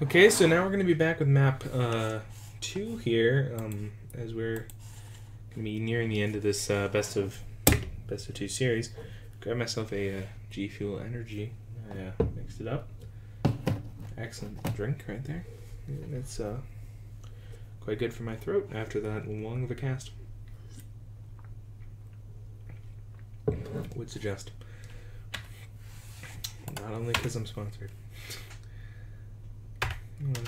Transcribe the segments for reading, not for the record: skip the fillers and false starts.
Okay, so now we're going to be back with map 2 here, as we're going to be nearing the end of this best of 2 series. Grab myself a G Fuel Energy. I mixed it up. Excellent drink right there. And it's quite good for my throat after that long of a cast. Would suggest. Not only because I'm sponsored.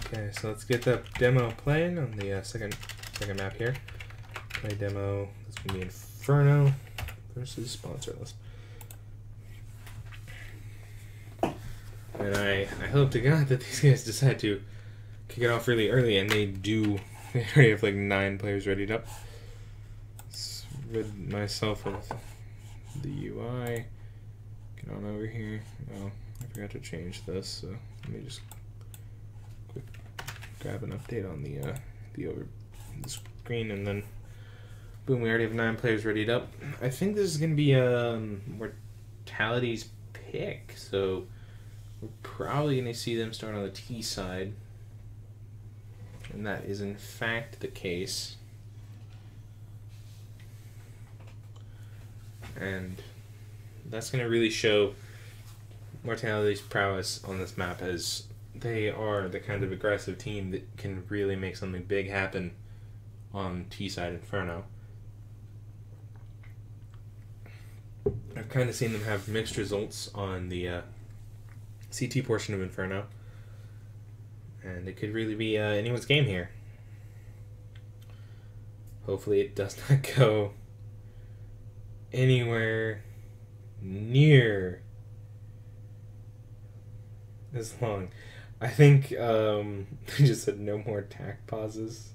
Okay, so let's get the demo playing on the second map here. Play demo. That's going to be Inferno versus sponsor list. And I hope to God that these guys decide to kick it off really early, and they do. They already have like 9 players readied up. Let's rid myself of the UI. Get on over here. Oh, I forgot to change this, so let me just quick grab an update on the screen, and then boom, we already have 9 players readied up. I think this is going to be Mortality's pick, so we're probably going to see them start on the T side, and that is in fact the case. And that's going to really show Mortality's prowess on this map, as they are the kind of aggressive team that can really make something big happen on T-side Inferno. I've kind of seen them have mixed results on the CT portion of Inferno, and it could really be anyone's game here. Hopefully it does not go anywhere near as long. I think they just said no more tack pauses.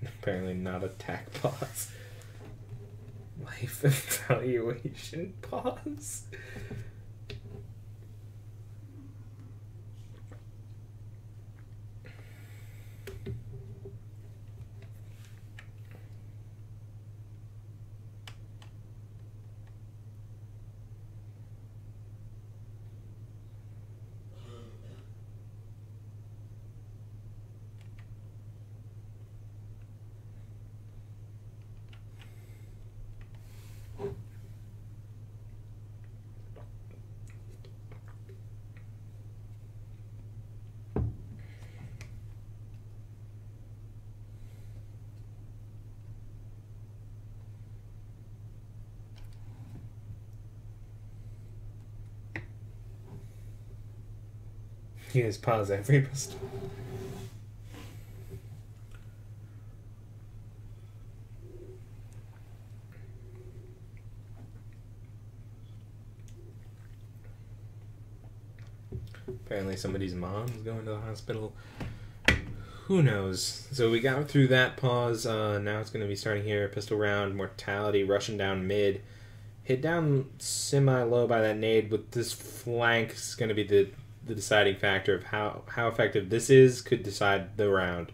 Apparently not a tack pause. Life evaluation pause. You guys pause every post. Apparently somebody's mom's going to the hospital. Who knows? So we got through that pause. Now it's going to be starting here. Pistol round, Mortality rushing down mid. Hit down semi-low by that nade, but this flank is going to be the deciding factor of how effective this is. Could decide the round.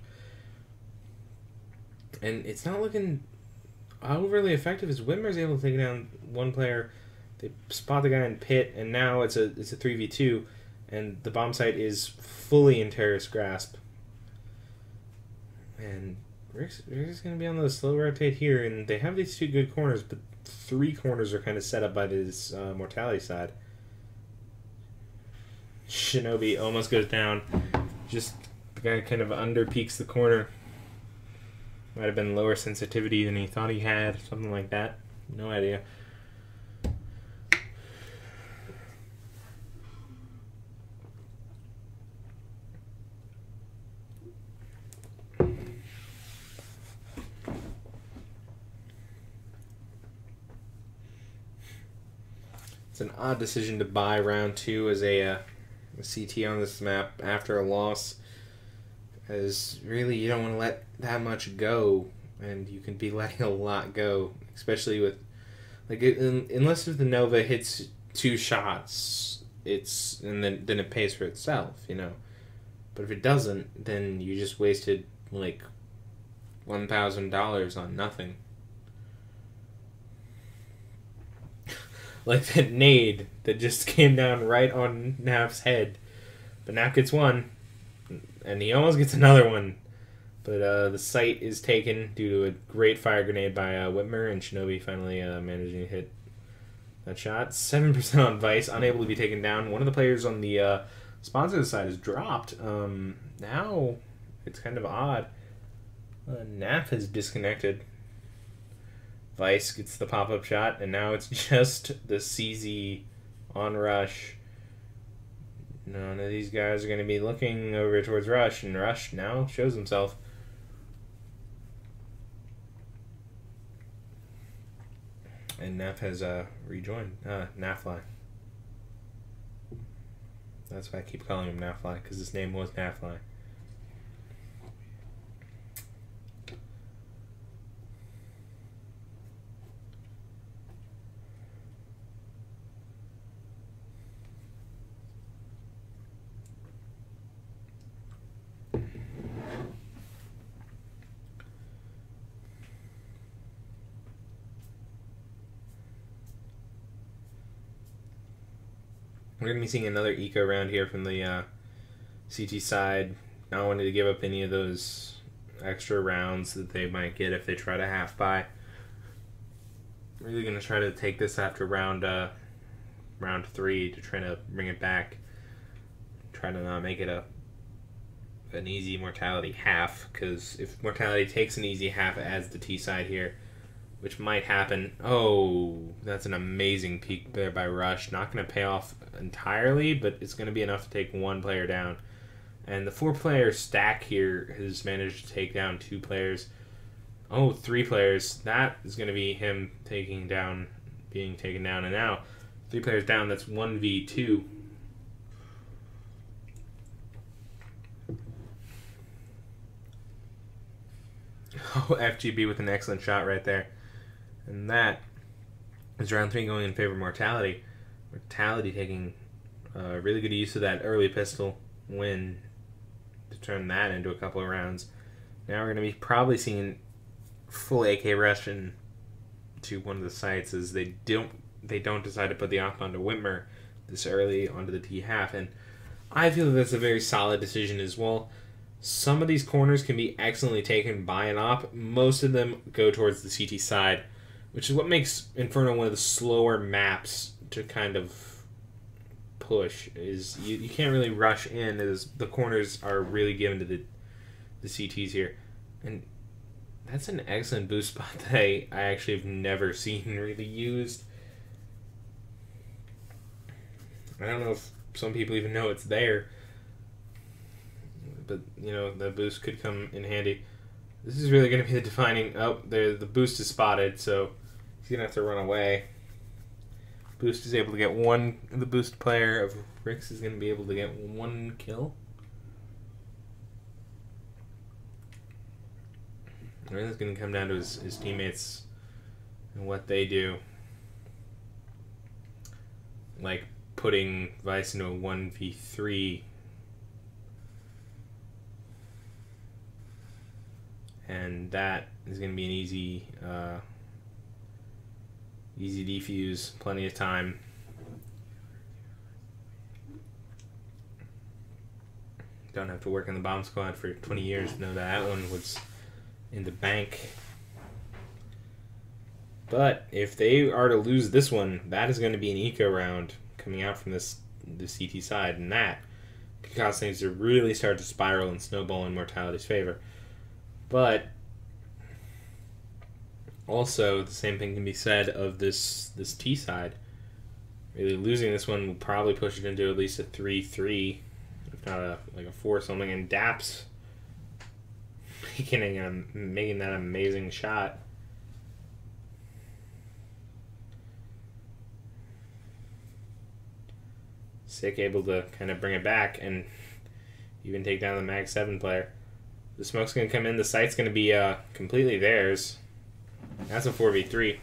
And it's not looking overly effective, as Whitmer's able to take down one player. They spot the guy in pit, and now it's a 3v2, and the bomb site is fully in terrorist grasp. And Rick's going to be on the slow rotate here, and they have these 2 good corners, but 3 corners are kind of set up by this Mortality side. Shinobi almost goes down. Just the guy kind of under peaks the corner. Might have been lower sensitivity than he thought he had, something like that. No idea. It's an odd decision to buy round 2 as a CT on this map after a loss, as really you don't want to let that much go, and you can be letting a lot go, especially with unless if the Nova hits 2 shots, and then it pays for itself, you know. But if it doesn't, then you just wasted like $1,000 on nothing. Like that nade that just came down right on Naf's head. But Naf gets one. and he almost gets another one. But the site is taken due to a great fire grenade by Whitmer, and Shinobi finally managing to hit that shot. 7% on Vice, unable to be taken down. One of the players on the sponsor side is dropped. Now it's kind of odd. Naf has disconnected. Vice gets the pop-up shot, and now it's just the CZ on Rush. None of these guys are going to be looking over towards Rush, and Rush now shows himself. And Naf has rejoined. Nafly. That's why I keep calling him Nafly, because his name was Nafly. We're going to be seeing another eco round here from the CT side. Not wanting to give up any of those extra rounds that they might get if they try to half buy. Really going to try to take this after round 3 to try to bring it back. Try to not make it an easy Mortality half, because if Mortality takes an easy half, it adds the T side here, which might happen. Oh, that's an amazing peek there by Rush. Not going to pay off entirely, but it's going to be enough to take one player down. And the 4-player stack here has managed to take down 2 players. Oh, 3 players. That is going to be him being taken down. And now 3 players down. That's 1v2. Oh, FGB with an excellent shot right there. And that is round 3 going in favor of Mortality. Mortality taking really good use of that early pistol win to turn that into a couple of rounds. Now we're going to be probably seeing full AK rush to one of the sites as they don't decide to put the op onto Whitmer this early onto the T half. And I feel that that's a very solid decision as well. Some of these corners can be excellently taken by an op. Most of them go towards the CT side, which is what makes Inferno one of the slower maps to kind of push. Is you can't really rush in, as the corners are really given to the CTs here. And that's an excellent boost spot that I actually have never seen really used. I don't know if some people even know it's there, but you know, the boost could come in handy. This is really going to be the defining. Oh, the boost is spotted, so he's going to have to run away. Boost is able to get one. The boost player of Rix is going to be able to get 1 kill. I mean, it's going to come down to his teammates and what they do. Like putting Vice into a 1v3. And that is going to be an easy defuse, plenty of time. Don't have to work in the bomb squad for 20 years to know that one was in the bank. But if they are to lose this one, that is going to be an eco round coming out from the CT side, and that could cause things to really start to spiral and snowball in Mortality's favor. But also, the same thing can be said of this T side. Really losing this one will probably push it into at least a 3-3, if not like a 4 something. And Daps making that amazing shot. Sick, able to kind of bring it back and even take down the Mag 7 player. The smoke's going to come in. The site's going to be completely theirs. That's a 4v3.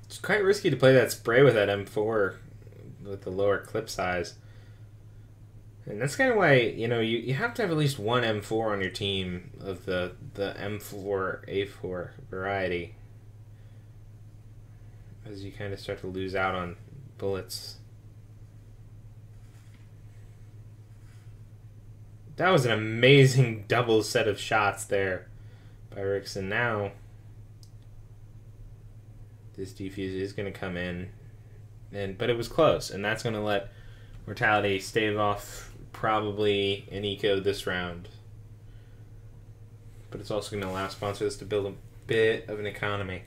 It's quite risky to play that spray with that M4 with the lower clip size. And that's kind of why, you know, you have to have at least one M4 on your team of the M4, A4 variety, as you kind of start to lose out on bullets. That was an amazing double set of shots there by Rickson. Now, this defuse is going to come in, but it was close, and that's going to let Mortality stave off probably an eco this round. But it's also going to allow sponsors to build a bit of an economy.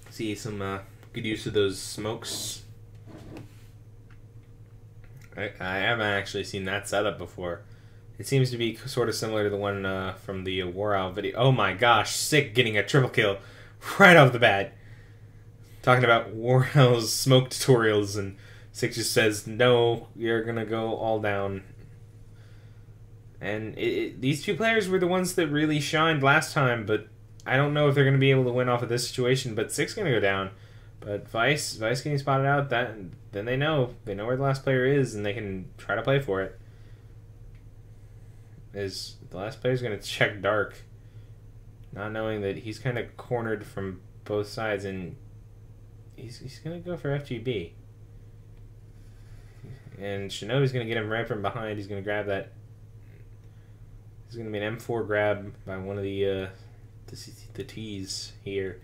See some good use of those smokes. I haven't actually seen that setup before. It seems to be sort of similar to the one from the War Owl video. Oh my gosh, Sick getting a triple kill right off the bat. Talking about War Owl's smoke tutorials, and Sick just says, no, you're going to go all down. And these two players were the ones that really shined last time, but I don't know if they're going to be able to win off of this situation. But Sick's going to go down. But Vice getting spotted out, then they know where the last player is, and they can try to play for it. Is the last player's going to check dark, not knowing that he's kind of cornered from both sides, and he's going to go for FGB. And Shinobi's going to get him right from behind. He's going to grab that. It's going to be an M4 grab by one of the T's here.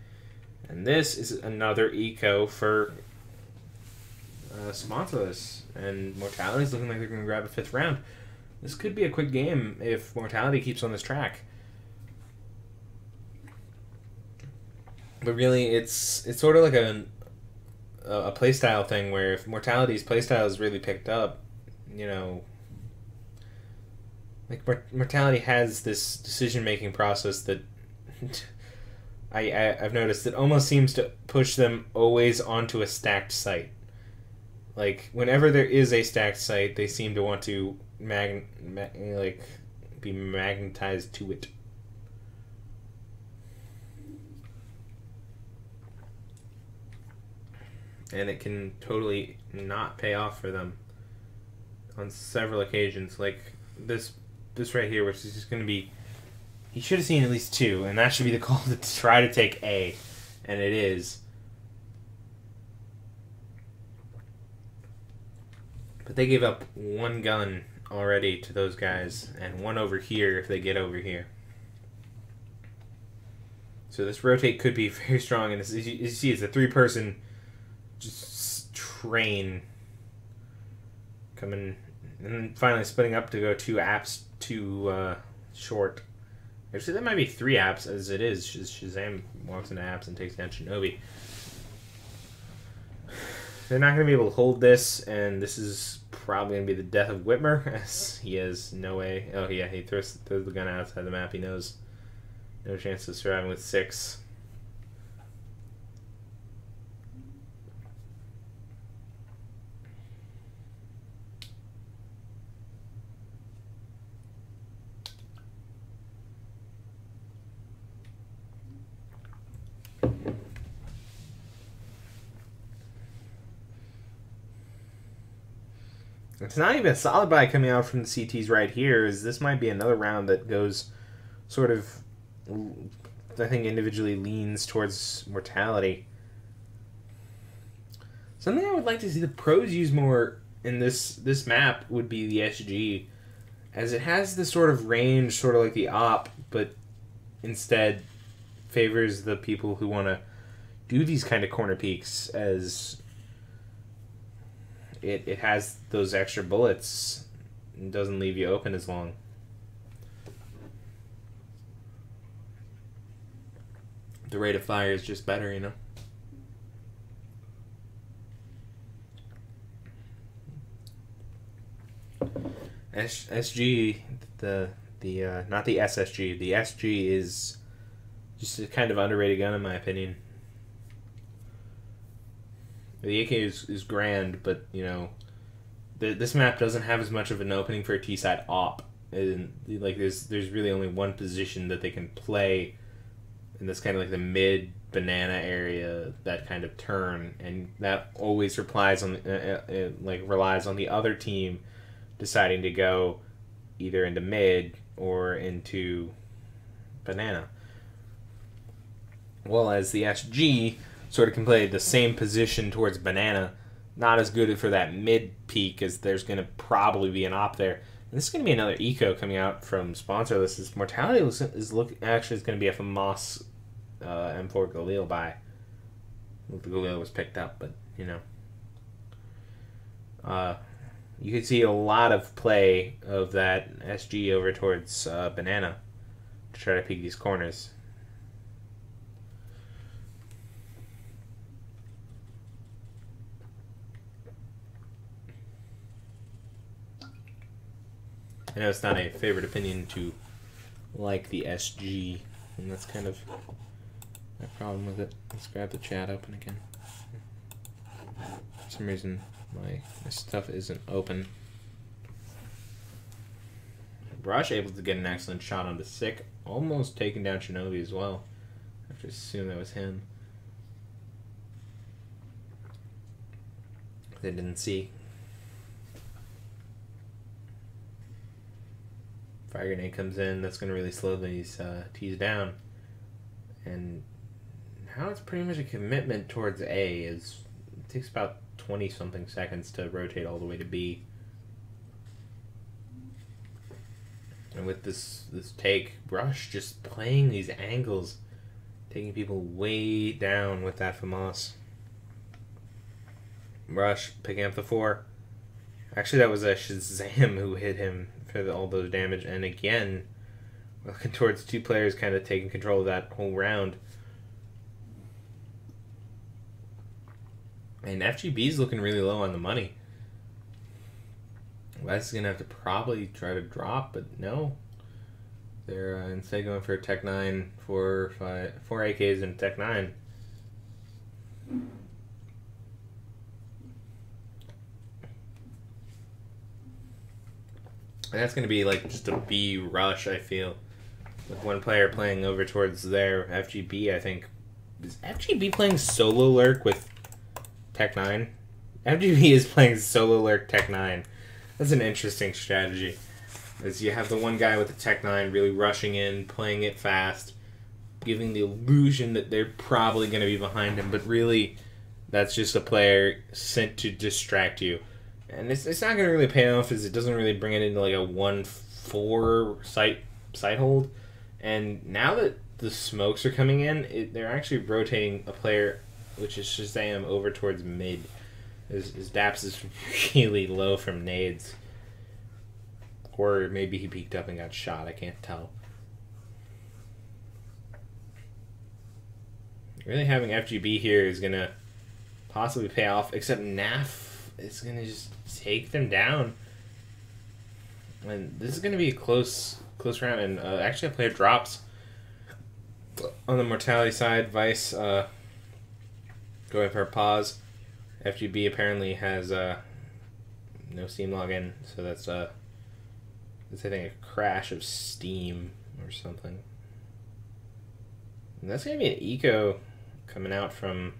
And this is another eco for Sponsorless. And Mortality's looking like they're going to grab a 5th round. This could be a quick game if Mortality keeps on this track. But really, it's sort of like a playstyle thing where if Mortality's playstyle is really picked up, you know, like Mortality has this decision-making process that I've noticed that almost seems to push them always onto a stacked site. Like, whenever there is a stacked site, they seem to want to be magnetized to it. And it can totally not pay off for them on several occasions. Like this right here, which is just going to be... He should have seen at least 2, and that should be the call to try to take A. And it is. But they gave up 1 gun already to those guys, and 1 over here if they get over here. So this rotate could be very strong, and as you see, it's a 3-person just train coming, and then finally splitting up to go 2 apps to short. Actually, that might be 3 apps as it is. Shazam walks into apps and takes down Shinobi. They're not going to be able to hold this, and this is probably going to be the death of Whitmer, as he has no way. Oh, yeah, he throws the gun outside the map. He knows no chance of surviving with 6. It's not even a solid buy coming out from the CTs right here, as this might be another round that goes sort of, I think, individually leans towards Mortality. Something I would like to see the pros use more in this map would be the SG, as it has this sort of range, sort of like the AWP, but instead favors the people who want to do these kind of corner peeks, as it has those extra bullets and doesn't leave you open as long. The rate of fire is just better, you know? SG, not the SSG, the SG is just a kind of underrated gun in my opinion. The AK is grand, but, you know, this map doesn't have as much of an opening for a T-side op. And, like, there's really only one position that they can play in this kind of like the mid-banana area, that kind of turn, and that always relies on the other team deciding to go either into mid or into banana. Well, as the SG sort of can play the same position towards banana, not as good for that mid peak as there's going to probably be an op there. And this is going to be another eco coming out from sponsor list. This Mortality is actually going to be a FAMAS M4 Galil buy. The Galil was picked up, but you know. You could see a lot of play of that SG over towards banana to try to peek these corners. I know it's not a favorite opinion to like the SG, and that's kind of my problem with it. Let's grab the chat open again. For some reason, my stuff isn't open. Rush able to get an excellent shot on the sick, almost taking down Shinobi as well. I have to assume that was him. They didn't see. Fire grenade comes in. That's going to really slow these T's down. And now it's pretty much a commitment towards A. It takes about 20-something seconds to rotate all the way to B. And with this take, Rush just playing these angles, taking people way down with that FAMAS. Rush picking up the 4. Actually, that was a Shazam who hit him for all those damage. And again, looking towards 2 players kind of taking control of that whole round. And FGB's looking really low on the money. Wes is going to have to probably try to drop, but no. They're instead going for a Tech 9, 4 AKs and Tech 9. And that's going to be like just a B rush, I feel. With one player playing over towards their FGB, I think. Is FGB playing solo lurk with Tech 9? FGB is playing solo lurk Tech 9. That's an interesting strategy. As you have the one guy with the Tech 9 really rushing in, playing it fast, giving the illusion that they're probably going to be behind him, but really that's just a player sent to distract you. And it's not going to really pay off as it doesn't really bring it into like a 1-4 sight hold. And now that the smokes are coming in, they're actually rotating a player, which is Shazam, over towards mid. His Daps is really low from nades. Or maybe he peeked up and got shot, I can't tell. Really having FGB here is going to possibly pay off, except NAF is going to just take them down. And this is going to be a close round. And actually a player drops on the Mortality side. Vice going for a pause. FGB apparently has no Steam login, so that's I think a crash of Steam or something. And that's going to be an eco coming out from,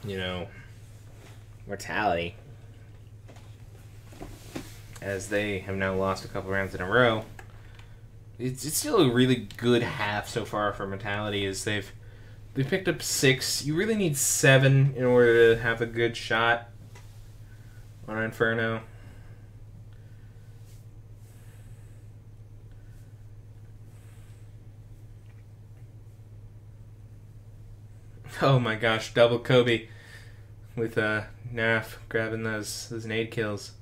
you know, Mortality, as they have now lost a couple rounds in a row. It's still a really good half so far for Mortality, as they've picked up 6. You really need 7 in order to have a good shot on Inferno. Oh my gosh, double Kobe with Naf grabbing those nade kills.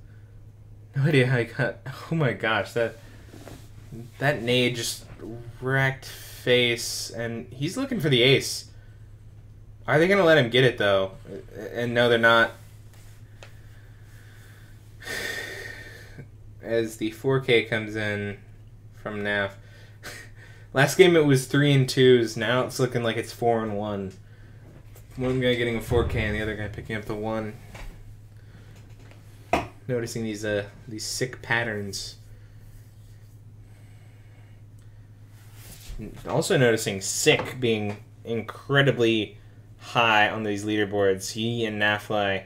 No idea how he got. Oh my gosh, that nade just wrecked face, and he's looking for the ace. Are they gonna let him get it though? And no, they're not. As the 4K comes in from Naf. Last game it was 3 and 2s. Now it's looking like it's 4 and 1. One guy getting a 4K and the other guy picking up the 1. Noticing these sick patterns. Also noticing Sick being incredibly high on these leaderboards. He and Nafly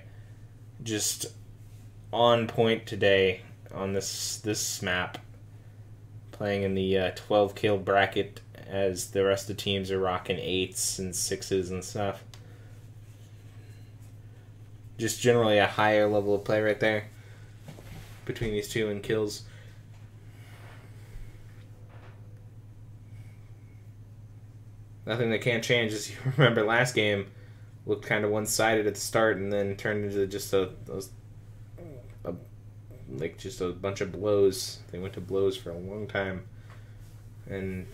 just on point today on this map, playing in the 12 kill bracket as the rest of the teams are rocking 8s and 6s and stuff. Just generally a higher level of play right there between these two in kills. Nothing that can't change. As you remember, last game looked kind of one-sided at the start and then turned into just a bunch of blows. They went to blows for a long time, and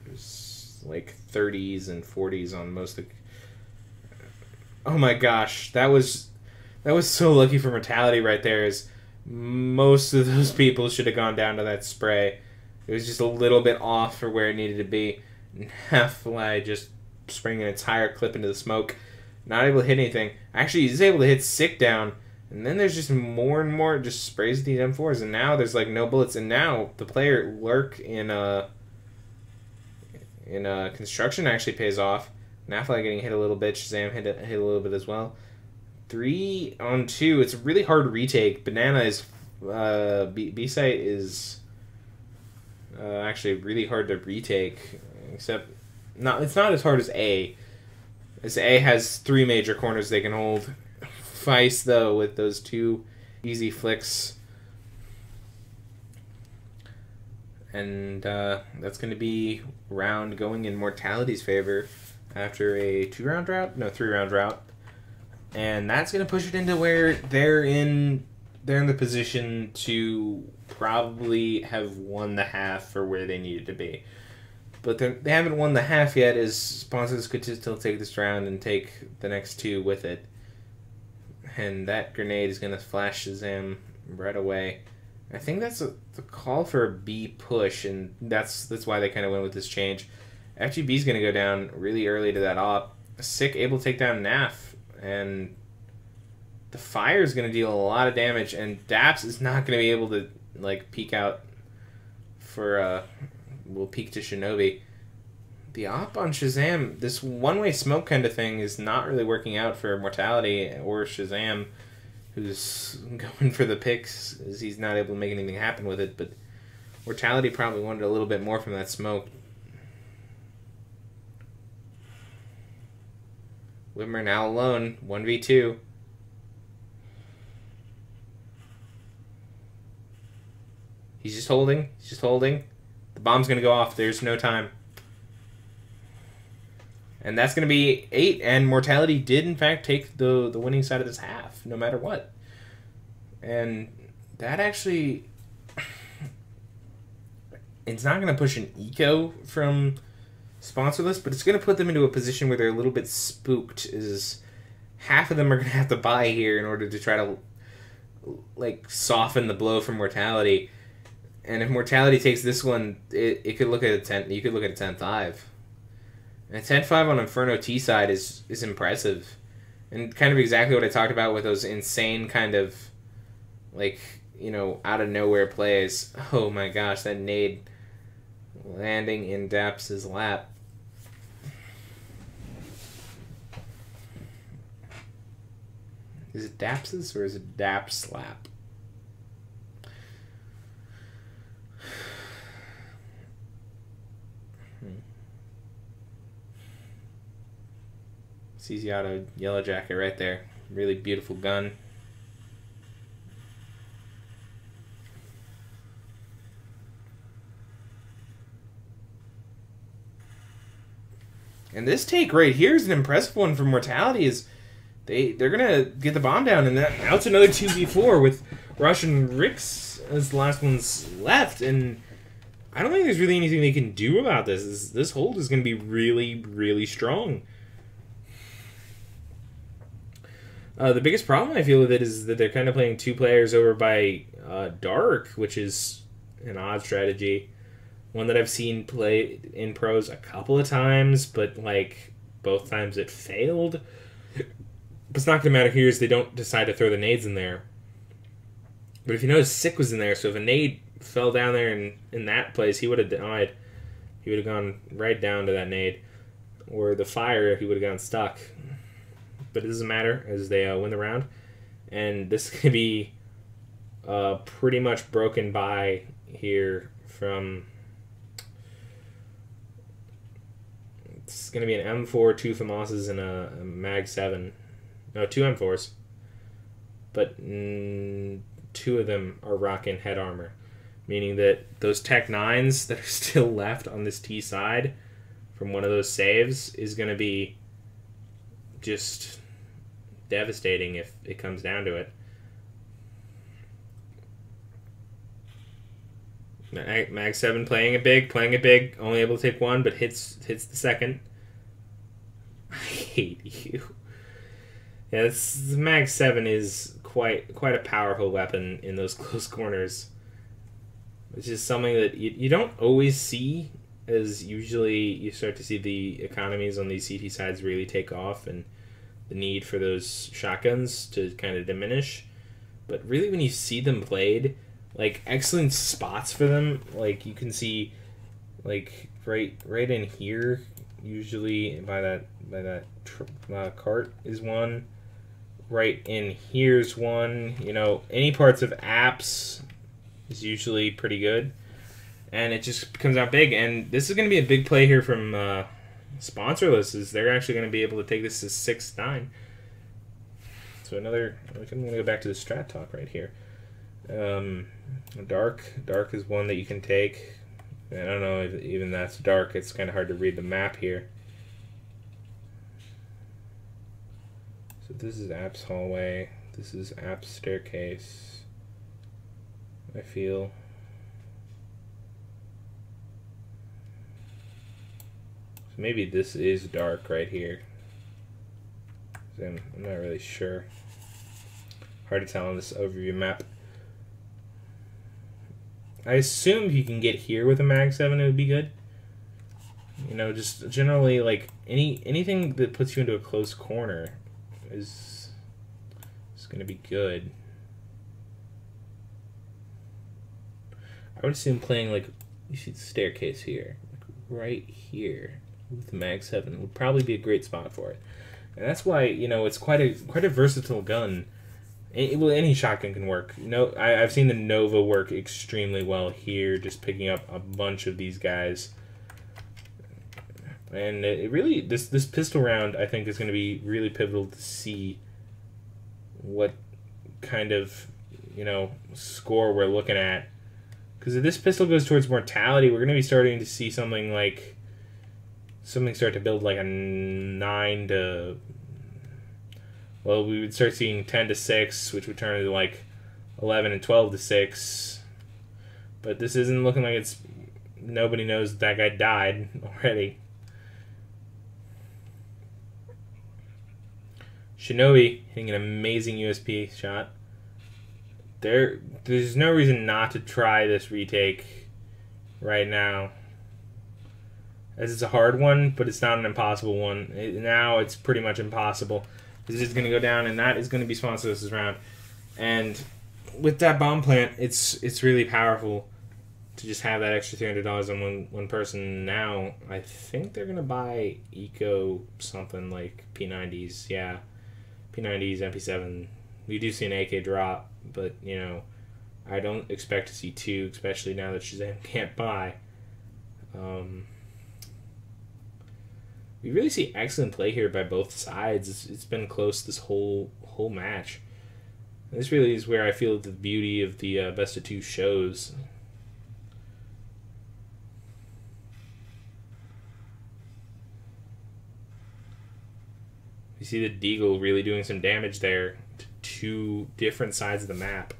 it was like 30s and 40s on most of the... Oh my gosh, that was so lucky for Mortality right there. Is most of those people should have gone down to that spray. It was just a little bit off for where it needed to be. Half-Fly just spraying an entire clip into the smoke. Not able to hit anything. Actually, he's able to hit Sick down. And then there's just more and more just sprays these M4s. And now there's like no bullets. And now the player lurk in construction actually pays off. Half-Fly getting hit a little bit. Shazam hit a little bit as well. 3 on 2. It's a really hard retake. Banana is... B-site is... actually really hard to retake, except it's not as hard as A. As A has 3 major corners they can hold. Feist, though, with those 2 easy flicks. And that's going to be round going in Mortality's favor after a 2-round drought? No, 3-round drought. And that's going to push it into where they're in the position to probably have won the half for where they needed to be. But they haven't won the half yet, as sponsors could still take this round and take the next 2 with it. And that grenade is going to flash Shazam right away. I think that's the call for a B push, and that's why they kind of went with this change. FGB is going to go down really early to that op. Sick able to take down Naf, and the fire is going to deal a lot of damage, and Daps is not going to be able to like peek out for will peek to Shinobi. The op on Shazam, this one-way smoke kind of thing is not really working out for Mortality or Shazam, who's going for the picks as he's not able to make anything happen with it. But Mortality probably wanted a little bit more from that smoke. Whitmer now alone, 1v2. He's just holding. He's just holding. The bomb's going to go off. There's no time. And that's going to be 8. And Mortality did, in fact, take the winning side of this half, no matter what. And that actually... It's not going to push an eco from sponsorless, but it's going to put them into a position where they're a little bit spooked. Is half of them are going to have to buy here in order to try to like soften the blow from Mortality. And if Mortality takes this one, it could look at a 10. You could look at a 10-5. And a 10-5 on Inferno T side is impressive, and kind of exactly what I talked about with those insane kind of like, you know, out of nowhere plays. Oh my gosh, that nade landing in Daps's lap. Is it Daps's or is it Dap's lap? CZ Auto Yellow Jacket right there. Really beautiful gun. And this take right here is an impressive one for Mortality. Is they're gonna get the bomb down, and now it's another 2v4 with Rush and Rix as the last ones left. And I don't think there's really anything they can do about this. This hold is gonna be really, really strong. The biggest problem I feel with it is that they're kind of playing 2 players over by Dark, which is an odd strategy. One that I've seen play in pros a couple of times, but like both times it failed. What's not going to matter here is they don't decide to throw the nades in there. But if you notice, Sick was in there, so if a nade fell down there in that place, he would have died. He would have gone right down to that nade. Or the fire, he would have gone stuck. But it doesn't matter as they win the round. And this could be pretty much broken by here from... It's going to be an M4, 2 FAMASs, and a Mag 7. No, 2 M4s. But 2 of them are rocking head armor. Meaning that those Tech 9s that are still left on this T side from one of those saves is going to be just devastating if it comes down to it. Mag 7 playing it big, only able to take one, but hits the second. I hate you. Yeah, the Mag 7 is quite a powerful weapon in those close corners. Which is something that you don't always see, as usually you start to see the economies on these CT sides really take off and the need for those shotguns to kind of diminish. But really when you see them played, like, excellent spots for them, like, you can see, like, right in here, usually by that cart is one. Right in here's one. You know, any parts of apps is usually pretty good. And it just comes out big. And this is going to be a big play here from Sponsorless, is they're actually going to be able to take this to 6-9. So another... I'm going to go back to the strat talk right here. Dark is one that you can take. I don't know if even that's dark. It's kind of hard to read the map here. So this is App's hallway. This is App's staircase. I feel. So maybe this is dark right here. I'm not really sure. Hard to tell on this overview map. I assume you can get here with a Mag 7, it would be good. You know, just generally, like, anything that puts you into a close corner is going to be good. I would assume playing, like, you see the staircase here, like right here with the Mag 7 would probably be a great spot for it. And that's why, you know, it's quite a versatile gun. Well, any shotgun can work. You know, I've seen the Nova work extremely well here, just picking up a bunch of these guys. And it really, this pistol round, I think, is going to be really pivotal to see what kind of, you know, score we're looking at. Because if this pistol goes towards Mortality, we're going to be starting to see something start to build like a 9 to... Well, we would start seeing 10 to 6, which would turn into like 11 and 12 to 6. But this isn't looking like it's... Nobody knows that guy died already. Shinobi hitting an amazing USP shot. There's no reason not to try this retake right now. As it's a hard one, but it's not an impossible one. Now it's pretty much impossible. This is going to go down, and that is going to be sponsored this round. And with that bomb plant, it's really powerful to just have that extra $300 on one person. Now, I think they're going to buy eco something like P90s. Yeah, P90s, MP7. We do see an AK drop, but, you know, I don't expect to see 2, especially now that Shazam can't buy. We really see excellent play here by both sides. It's been close this whole match. And this really is where I feel the beauty of the best of 2 shows. You see the Deagle really doing some damage there to 2 different sides of the map.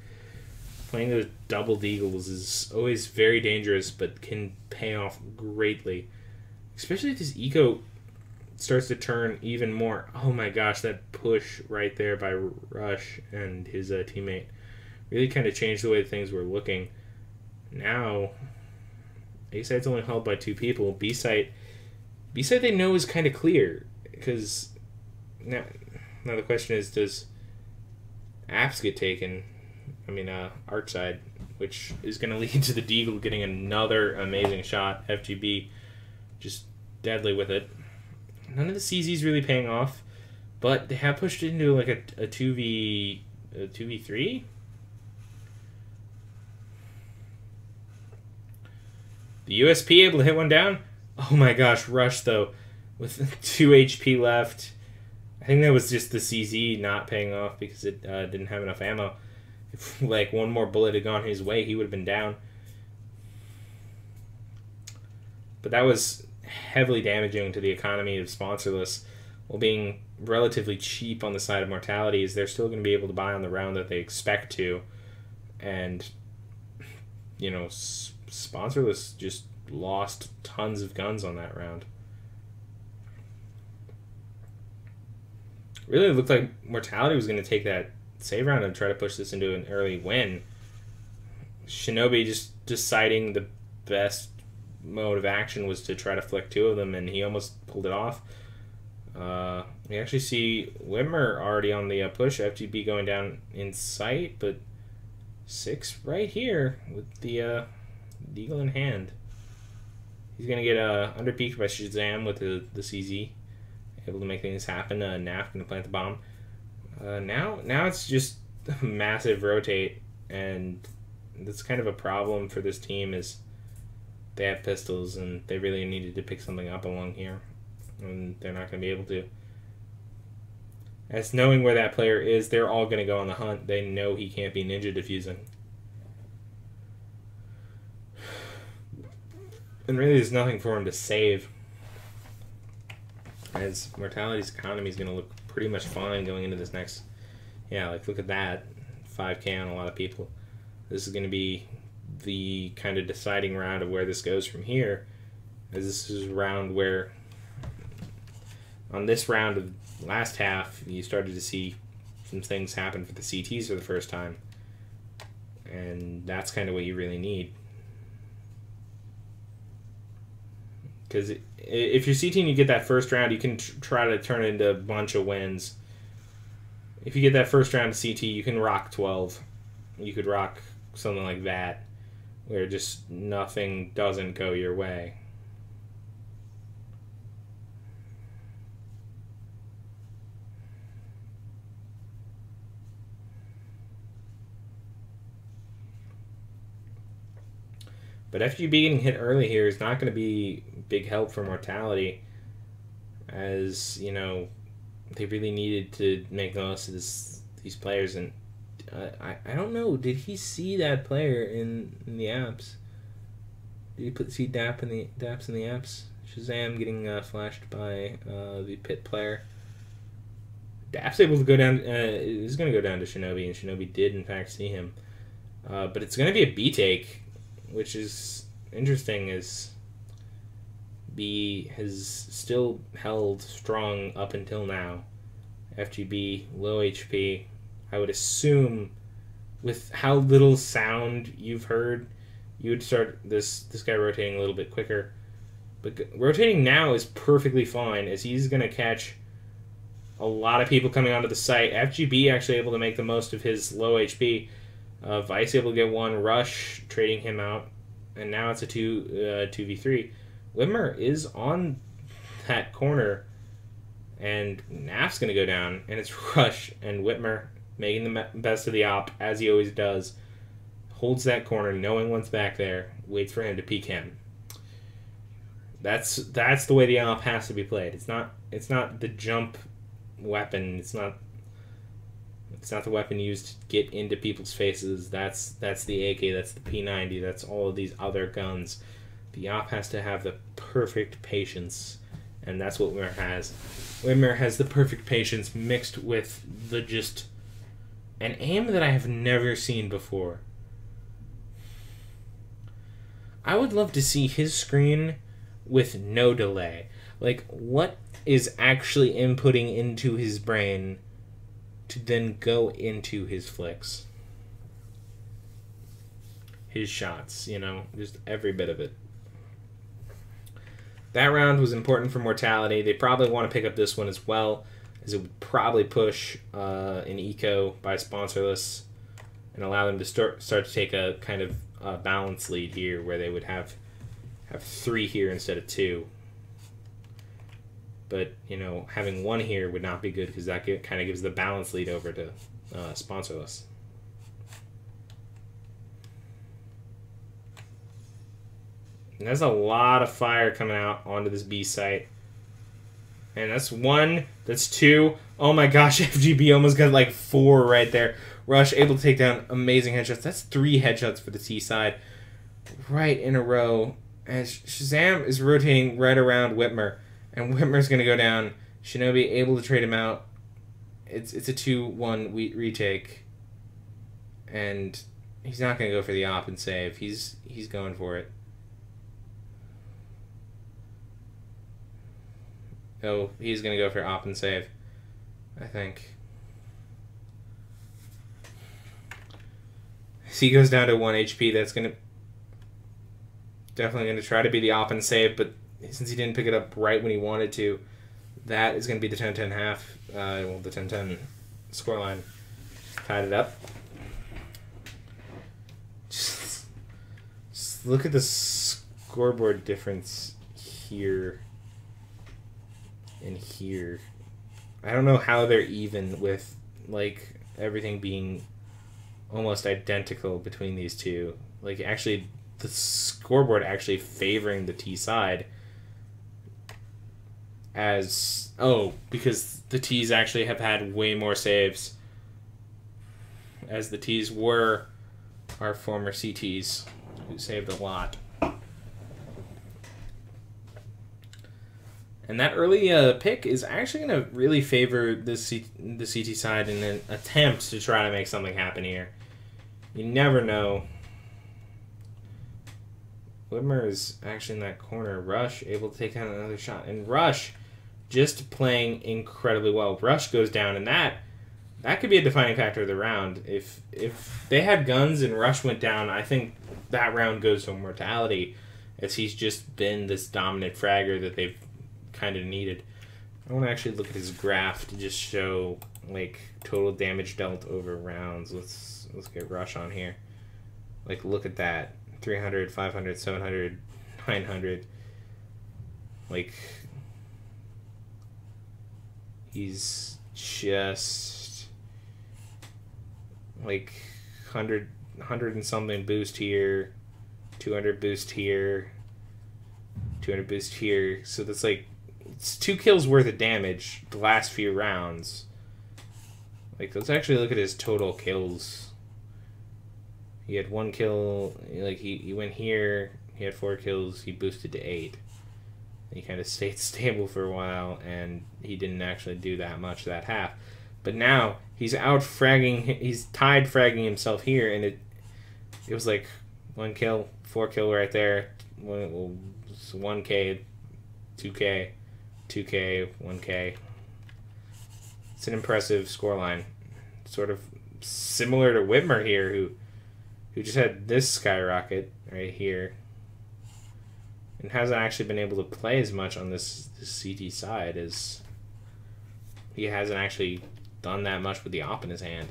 Playing those double Deagles is always very dangerous, but can pay off greatly. Especially if this eco starts to turn even more. Oh my gosh, that push right there by Rush and his teammate really kind of changed the way things were looking. Now, A site's only held by 2 people. B site they know is kind of clear, because now the question is, does Apps get taken? I mean, Arc side, which is going to lead to the Deagle getting another amazing shot. FGB just deadly with it. None of the CZ's really paying off, but they have pushed it into like a 2v 2v3? The USP able to hit one down? Oh my gosh, Rush though. With 2 HP left. I think that was just the CZ not paying off because it didn't have enough ammo. If like one more bullet had gone his way, he would have been down. But that was heavily damaging to the economy of sponsorless, while being relatively cheap on the side of Mortality, is they're still going to be able to buy on the round that they expect to. And, you know, sponsorless just lost tons of guns on that round. Really looked like Mortality was going to take that save round and try to push this into an early win. Shinobi just deciding the best mode of action was to try to flick 2 of them, and he almost pulled it off. We actually see Wimmer already on the push. FGB going down in sight, but 6 right here with the Eagle in hand. He's going to get underpeaked by Shazam with the CZ. Able to make things happen. Naf going to plant the bomb. Now it's just a massive rotate, and that's kind of a problem for this team, is they have pistols and they really needed to pick something up along here, and they're not going to be able to. As knowing where that player is, they're all going to go on the hunt. They know he can't be ninja diffusing. And really there's nothing for him to save, as Mortality's economy is going to look pretty much fine going into this next... Yeah, like, look at that. 5k on a lot of people. This is going to be the kind of deciding round of where this goes from here, as this is a round where... On this round of last half, you started to see some things happen for the CTs for the first time. And that's kind of what you really need. Because if you're CT and you get that first round, you can try to turn it into a bunch of wins. If you get that first round of CT, you can rock 12. You could rock something like that, where just nothing doesn't go your way. But FGB getting hit early here is not going to be big help for Mortality, as, you know, they really needed to make the most of these players. And I don't know, did he see that player in the apps? Did he see Daps in the apps? Shazam getting flashed by the pit player. Daps able to go down, is going to go down to Shinobi, and Shinobi did in fact see him. But it's going to be a B take, which is interesting, as B has still held strong up until now. FGB, low HP. I would assume, with how little sound you've heard, you would start this guy rotating a little bit quicker. But rotating now is perfectly fine, as he's going to catch a lot of people coming onto the site. FGB actually able to make the most of his low HP. Vice able to get one, Rush trading him out, and now it's a 2v3. Wimmer is on that corner, and Naf's going to go down, and it's Rush, and Whitmer making the best of the op, as he always does. Holds that corner, knowing one's back there, waits for him to peek him. That's the way the op has to be played. It's not the jump weapon. It's not the weapon used to get into people's faces. That's the AK, that's the P90, that's all of these other guns. The op has to have the perfect patience, and that's what Wimmer has. Wimmer has the perfect patience mixed with the just an aim that I have never seen before. I would love to see his screen with no delay. Like, what is actually inputting into his brain to then go into his flicks? His shots, you know, just every bit of it. That round was important for Mortality. They probably want to pick up this one as well, as it would probably push an eco by sponsorless and allow them to start to take a kind of balance lead here, where they would have 3 here instead of 2. But, you know, having 1 here would not be good, because that kind of gives the balance lead over to sponsorless. And there's a lot of fire coming out onto this B site. And that's one. That's two. Oh my gosh, FGB almost got like 4 right there. Rush able to take down amazing headshots. That's 3 headshots for the T side. Right in a row. And Shazam is rotating right around Whitmer. And Whitmer's going to go down. Shinobi able to trade him out. It's a 2-1 retake. And he's not going to go for the op and save. He's going for it. Oh, he's going to go for op and save, I think. He goes down to 1 HP. That's going to... Definitely going to try to be the op and save, but since he didn't pick it up right when he wanted to, that is going to be the 10-10 half. Well, the 10-10 scoreline. Tied it up. Just look at the scoreboard difference here and here. I don't know how they're even with, like, everything being almost identical between these two. Like, actually, the scoreboard actually favoring the T side as... Oh, because the T's actually have had way more saves, as the T's were our former CTs, who saved a lot. And that early pick is actually going to really favor the CT side in an attempt to try to make something happen here. You never know. Whitmer is actually in that corner. Rush able to take down another shot. And Rush just playing incredibly well. Rush goes down, and that could be a defining factor of the round. If they had guns and Rush went down, I think that round goes to Mortality, as he's just been this dominant fragger that they've kind of needed. I want to actually look at his graph to just show, like, total damage dealt over rounds. Let's get Rush on here. Like, look at that. 300, 500, 700, 900. Like, he's just like 100 and something boost here, 200 boost here, 200 boost here. So that's like, it's 2 kills worth of damage the last few rounds. Like, let's actually look at his total kills. He had 1 kill, like he went here, he had 4 kills, he boosted to 8. He kind of stayed stable for a while, and he didn't actually do that much that half. But now he's out fragging, he's tied fragging himself here, and it was like 1 kill, 4 kill right there. 1K, 2K, 2K, 1K. It's an impressive scoreline. Sort of similar to Whitmer here, who just had this skyrocket right here and hasn't actually been able to play as much on this CT side, as he hasn't actually done that much with the op in his hand.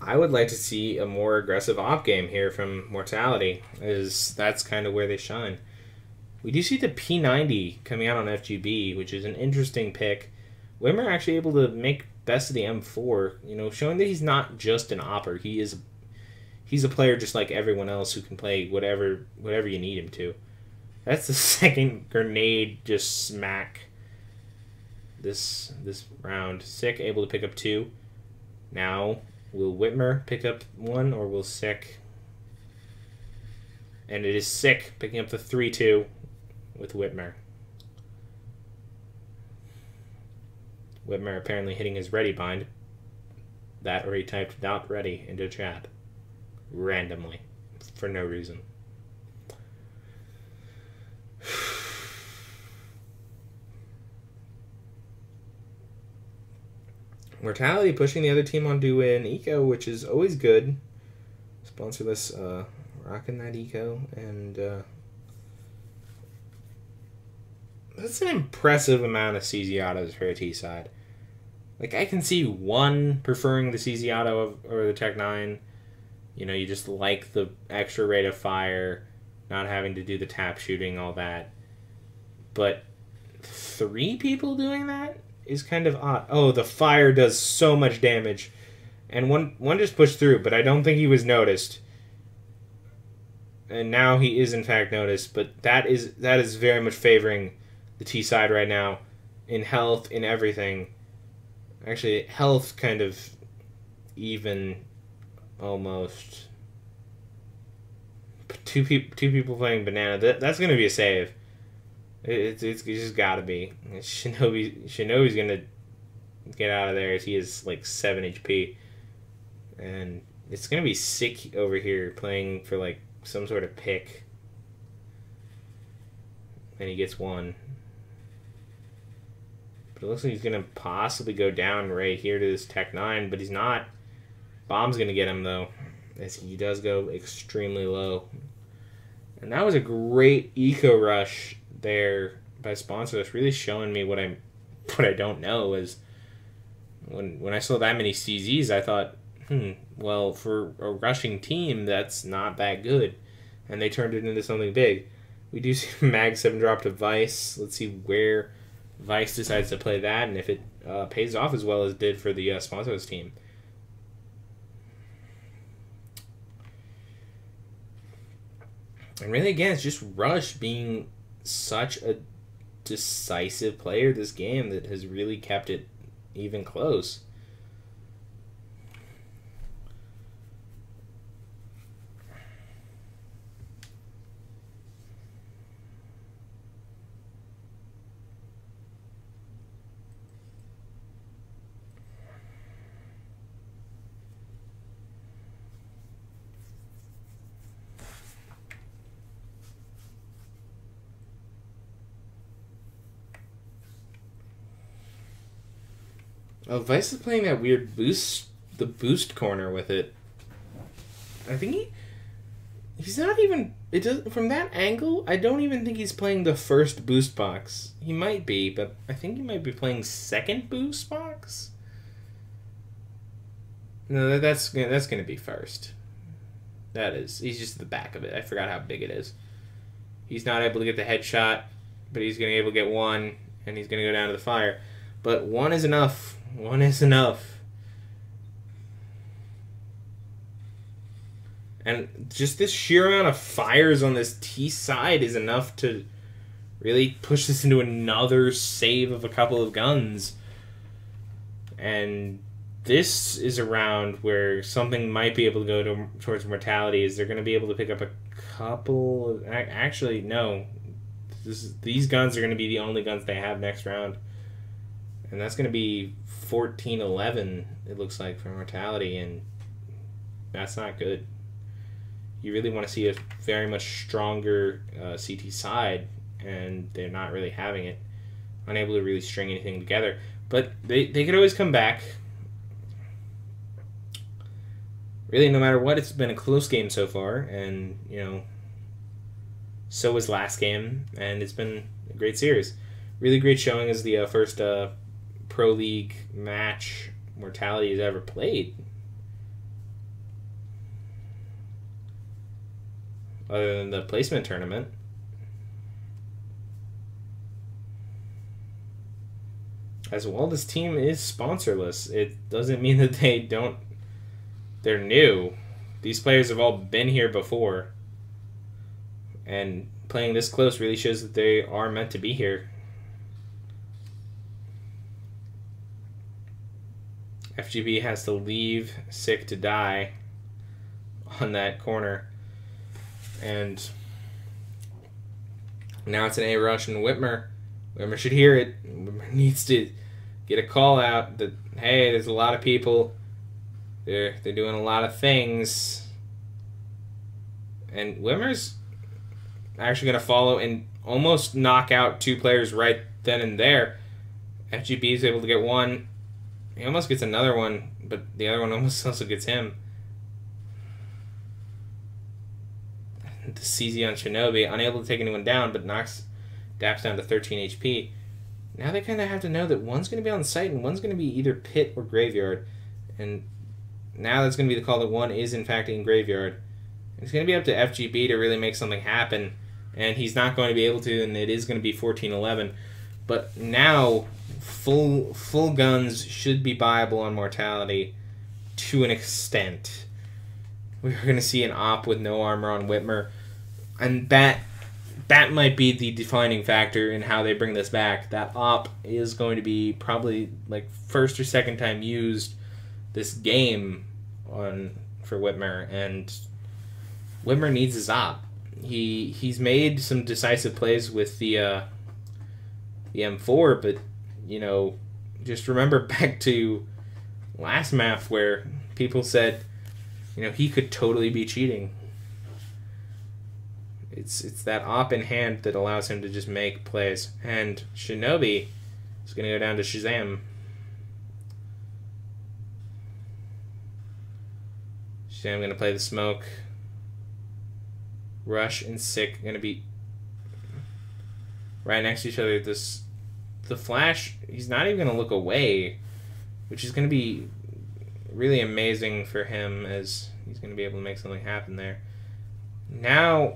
I would like to see a more aggressive op game here from Mortality, as that's kind of where they shine. We do see the P90 coming out on FGB, which is an interesting pick. Whitmer actually able to make best of the M4, you know, showing that he's not just an opper. He's a player just like everyone else who can play whatever you need him to. That's the second grenade just smack this round. Sick able to pick up 2. Now, will Whitmer pick up 1, or will Sick? And it is Sick picking up the 3-2 with Whitmer. Whitmer apparently hitting his ready bind. That, or he typed "not ready" into chat. Randomly. For no reason. Mortality pushing the other team onto an eco, which is always good. Sponsorless, rocking that eco, and that's an impressive amount of CZ autos for a T side. Like, I can see one preferring the CZ auto over the Tech 9. You know, you just like the extra rate of fire, not having to do the tap shooting, all that. But 3 people doing that is kind of odd. Oh, the fire does so much damage. And one just pushed through, but I don't think he was noticed. And now he is in fact noticed, but that is very much favoring the T side right now. In health, in everything. Actually, health kind of even almost. Two people playing banana. That's going to be a save. It's just got to be. Shinobi's going to get out of there as he is like 7 HP. And it's going to be sick over here playing for like some sort of pick. And he gets one. But it looks like he's going to possibly go down right here to this Tech 9, but he's not. Bomb's going to get him, though, as he does go extremely low. And that was a great eco rush there by Sponsorless, really showing me what I don't know is when I saw that many CZs, I thought, well, for a rushing team, that's not that good. And they turned it into something big. We do see Mag 7 drop to Vice. Let's see where Vice decides to play that and if it pays off as well as it did for the Sponsorless team. And really, again, it's just Rush being such a decisive player this game that has really kept it even close. Oh, Vice is playing that weird the boost corner with it. I think he's not even, from that angle, I don't even think he's playing the first boost box. He might be, but I think he might be playing second boost box. No, that's going to be first. That is. He's just at the back of it. I forgot how big it is. He's not able to get the headshot, but he's going to be able to get one, and he's going to go down to the fire. But one is enough. One is enough. And just this sheer amount of fires on this T side is enough to really push this into another save of a couple of guns. And this is a round where something might be able to go towards Mortality. Is they're going to be able to pick up a couple of... Actually, no. These guns are going to be the only guns they have next round. And that's going to be 14-11, it looks like, for Mortality, and that's not good. You really want to see a very much stronger CT side, and they're not really having it. Unable to really string anything together. But they could always come back. Really, no matter what, it's been a close game so far, and, you know, so was last game, and it's been a great series. Really great showing as the first... Pro League match Mortality has ever played. Other than the placement tournament. As well, this team is sponsorless. It doesn't mean that they're new. These players have all been here before. And playing this close really shows that they are meant to be here. FGB has to leave sick to die on that corner. And now it's an A rush, and Whitmer should hear it. Whitmer needs to get a call out that, hey, there's a lot of people. They're doing a lot of things. And Whitmer's actually going to follow and almost knock out 2 players right then and there. FGB is able to get one. He almost gets another one, but the other one almost also gets him. The CZ on Shinobi, unable to take anyone down, but knocks Daps down to 13 HP. Now they kind of have to know that one's going to be on site and one's going to be either pit or graveyard. And now that's going to be the call that one is in fact in graveyard. It's going to be up to FGB to really make something happen, and he's not going to be able to, and it is going to be 14-11. But now, full guns should be viable on Mortality to an extent. We're going to see an op with no armor on Whitmer, and that might be the defining factor in how they bring this back. That op is going to be probably like first or second time used this game for Whitmer, and Whitmer needs his op. He's made some decisive plays with the M4, but you know, just remember back to last map where people said, you know, he could totally be cheating. It's that op in hand that allows him to just make plays. And Shinobi is going to go down to Shazam. Shazam going to play the smoke. Rush and Sick going to be right next to each other. The Flash, he's not even going to look away, which is going to be really amazing for him, as he's going to be able to make something happen there. Now,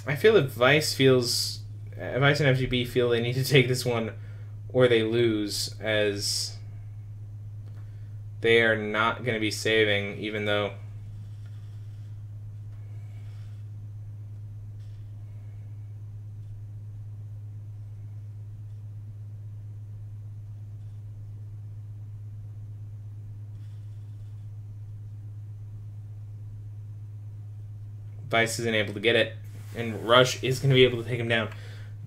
I feel that Vice and FGB feel they need to take this one or they lose, as they are not going to be saving, even though Vice isn't able to get it, and Rush is going to be able to take him down.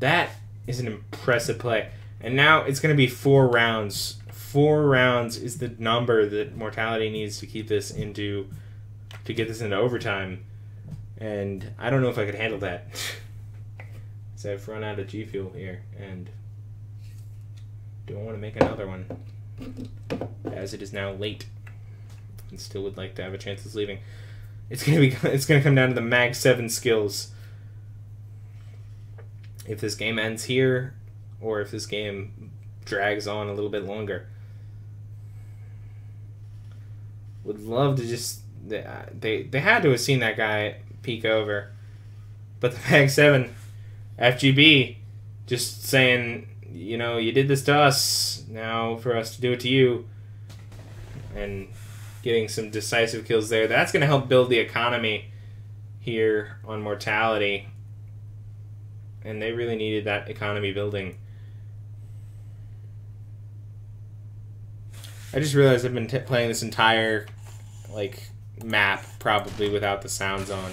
That is an impressive play. And now it's going to be 4 rounds. 4 rounds is the number that Mortality needs to keep this to get this into overtime. And I don't know if I could handle that. So I've run out of G Fuel here, and don't want to make another one, as it is now late, and still would like to have a chance of leaving. It's gonna come down to the Mag 7 skills. If this game ends here, or if this game drags on a little bit longer. Would love to just... They had to have seen that guy peek over. But the Mag 7, FGB, just saying, you know, you did this to us, now for us to do it to you. And getting some decisive kills there. That's going to help build the economy here on Mortality. And they really needed that economy building. I just realized I've been playing this entire map probably without the sounds on.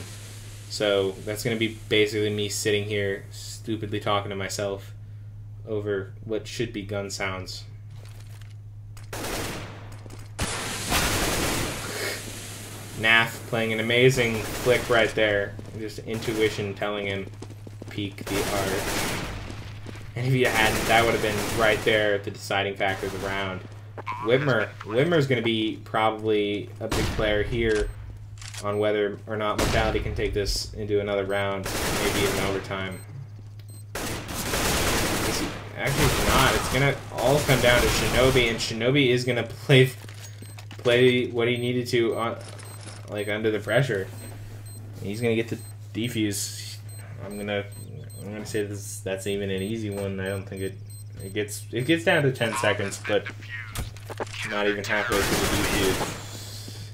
So that's going to be basically me sitting here stupidly talking to myself over what should be gun sounds. Naf playing an amazing flick right there. Just intuition telling him peek the art. And if you hadn't, that would have been right there the deciding factor of the round. Whitmer's going to be probably a big player here on whether or not Mortality can take this into another round, maybe in overtime. Actually, it's not. It's going to all come down to Shinobi, and Shinobi is going to play what he needed to under the pressure. He's gonna get the defuse. I'm gonna say that's even an easy one. I don't think it gets down to 10 seconds, but not even halfway through the defuse.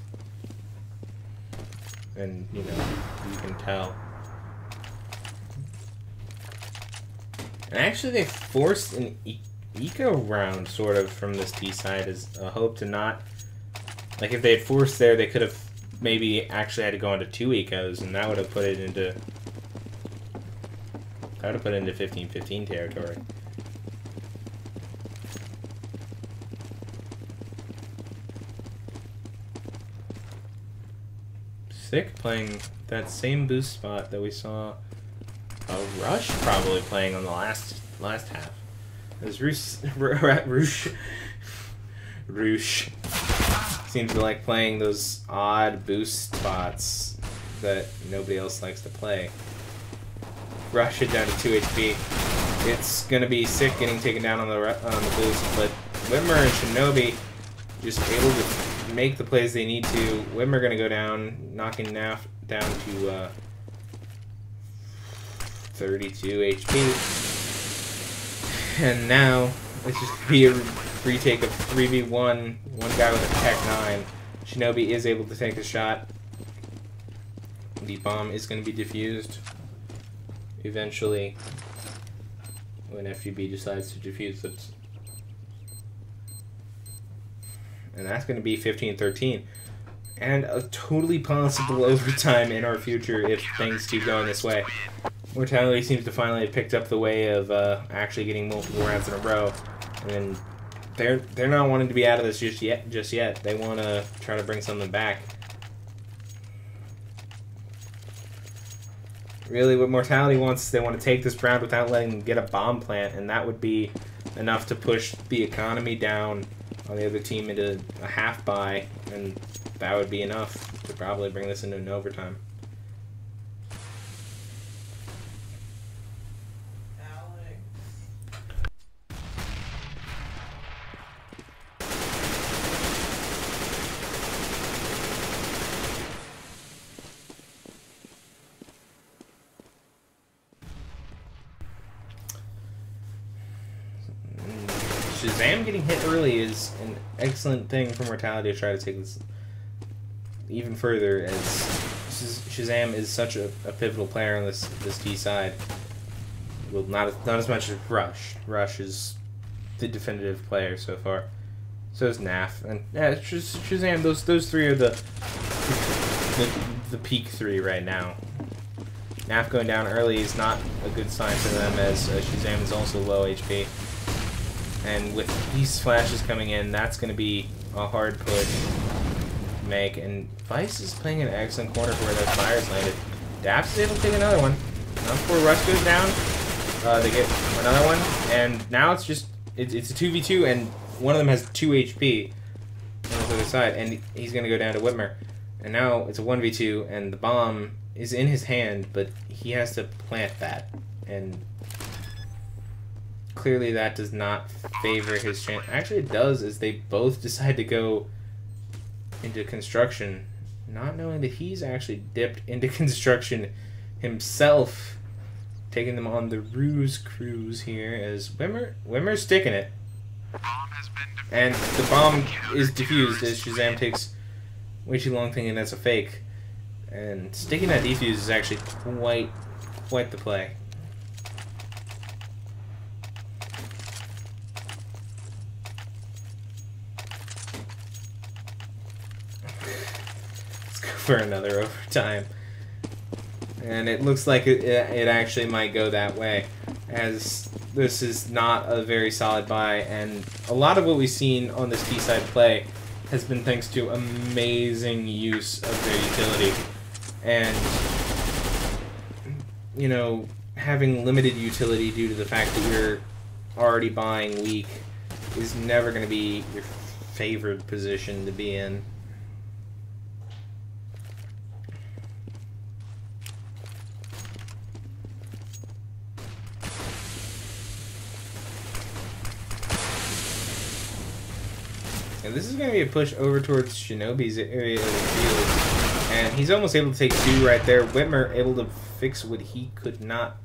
And you know, you can tell. And actually, they forced an eco round sort of from this T side as a hope to not, if they had forced there, they could have maybe actually had to go into 2 ecos, and that would have put it into 15-15 territory. Sick playing that same boost spot that we saw Rush probably playing on the last half. It was Roosh seems to like playing those odd boost spots that nobody else likes to play. Rush it down to 2 HP. It's gonna be Sick getting taken down on the boost, but Whitmer and Shinobi just able to make the plays they need to. Whitmer gonna go down, knocking Naf down to 32 HP. And now It's just going to be a retake of 3v1, one guy with a Tech 9. Shinobi is able to take the shot. The bomb is going to be defused eventually when FGB decides to defuse it. And that's going to be 15-13. And a totally possible overtime in our future if things keep going this way. Mortality seems to finally have picked up the way of actually getting multiple rounds in a row. And they're not wanting to be out of this just yet. They want to try to bring something back. Really, what Mortality wants is they want to take this round without letting them get a bomb plant, and that would be enough to push the economy down on the other team into a half buy, and that would be enough to probably bring this into an overtime. Shazam getting hit early is an excellent thing for Mortality to try to take this even further, as Shazam is such a pivotal player on this T side. Well, not as much as Rush. Rush is the definitive player so far. So is Naf, and yeah, Shazam. Those three are the peak three right now. Naf going down early is not a good sign for them, as Shazam is also low HP. And with these flashes coming in, that's going to be a hard push to make. And Vice is playing an excellent corner for where those fires landed. Daps is able to take another one. Now before Rush goes down, they get another one. And now it's just, it's a 2v2, and one of them has 2 HP on the other side. And he's going to go down to Whitmer. And now it's a 1v2, and the bomb is in his hand, but he has to plant that. And clearly that does not favor his chance. Actually, it does, as they both decide to go into construction, not knowing that he's actually dipped into construction himself, taking them on the ruse cruise here, as Wimmer's sticking it. And the bomb is defused as Shazam takes way too long thinking that's a fake. And sticking that defuse is actually quite the play. For another overtime, and it looks like it actually might go that way, as this is not a very solid buy, and a lot of what we've seen on this T-side play has been thanks to amazing use of their utility, and you know, having limited utility due to the fact that you're already buying weak is never going to be your favored position to be in. And this is going to be a push over towards Shinobi's area of the field. And he's almost able to take 2 right there. Whitmer able to fix what he could not.